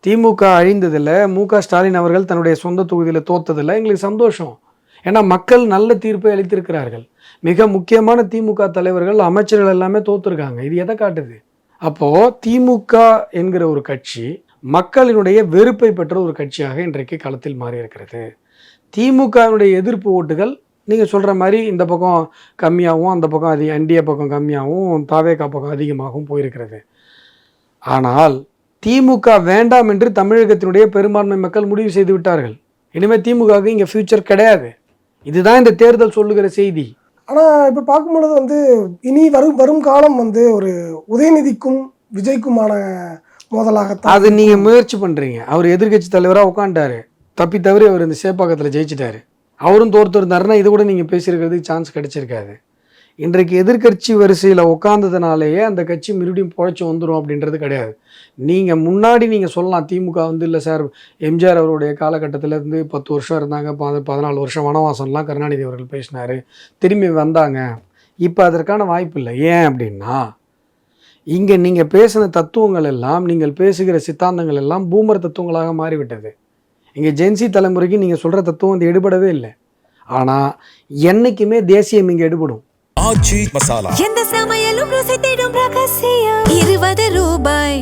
திமுக அழிந்ததில் மு.க.ஸ்டாலின் அவர்கள் தன்னுடைய சொந்த தொகுதியில் தோத்ததில் எங்களுக்கு சந்தோஷம். ஏன்னா மக்கள் நல்ல தீர்ப்பை அளித்திருக்கிறார்கள். மிக முக்கியமான திமுக தலைவர்கள், அமைச்சர்கள் எல்லாமே தோத்துருக்காங்க. இது எதை காட்டுது? அப்போது திமுக என்கிற ஒரு கட்சி மக்களினுடைய வெறுப்பை பெற்ற ஒரு கட்சியாக இன்றைக்கு களத்தில் மாறி இருக்கிறது. திமுகவினுடைய எதிர்ப்பு ஓட்டுகள் நீங்கள் சொல்கிற மாதிரி இந்த பக்கம் கம்மியாகவும், அந்த பக்கம் என்டிஏ பக்கம் கம்மியாகவும், தாவேகா பக்கம் அதிகமாகவும் போயிருக்கிறது. ஆனால் திமுக வேண்டாம் என்று தமிழகத்தினுடைய பெரும்பான்மை மக்கள் முடிவு செய்து விட்டார்கள். இனிமேல் திமுகவுக்கு இங்கே ஃபியூச்சர் கிடையாது. இதுதான் இந்த தேர்தல் சொல்லுகிற செய்தி. ஆனால் இப்போ பார்க்கும்பொழுது இனி வரும் காலம் ஒரு உதயநிதிக்கும் விஜய்க்குமான மோதலாகத்தான். அது நீங்கள் முயற்சி பண்ணுறீங்க. அவர் எதிர்கட்சி தலைவராக உட்காந்துட்டாரு, தப்பி தவறி அவர் இந்த சேப்பாக்கத்தில் ஜெயிச்சிட்டாரு. அவரும் தோர்த்து இருந்தாருன்னா இது கூட நீங்கள் பேசியிருக்கிறதுக்கு சான்ஸ் கிடைச்சிருக்காது. இன்றைக்கு எதிர்கட்சி வரிசையில் உட்காந்ததுனாலேயே அந்த கட்சி மறுபடியும் பொழைச்சி வந்துடும் அப்படின்றது கிடையாது. நீங்கள் முன்னாடி நீங்கள் சொல்லலாம், திமுக இல்லை சார், எம்ஜிஆர் அவருடைய காலகட்டத்திலேருந்து 10 வருஷம் இருந்தாங்க, 14 வருஷம் வனவாசம்லாம் கருணாநிதி அவர்கள் பேசினார், திரும்பி வந்தாங்க. இப்போ அதற்கான வாய்ப்பு இல்லை. ஏன் அப்படின்னா இங்கே நீங்கள் பேசின தத்துவங்கள் எல்லாம், நீங்கள் பேசுகிற சித்தாந்தங்கள் எல்லாம் பூமர் தத்துவங்களாக மாறிவிட்டது. இங்கே ஜென்சி தலைமுறைக்கு நீங்கள் சொல்கிற தத்துவம் எடுபடவே இல்லை. ஆனால் என்றைக்குமே தேசியம் இங்கே எடுபடும். ஆச்சி மசாலா, எந்த சமையலும் ருசி தேடும் ரகசியம், 20 ரூபாய்.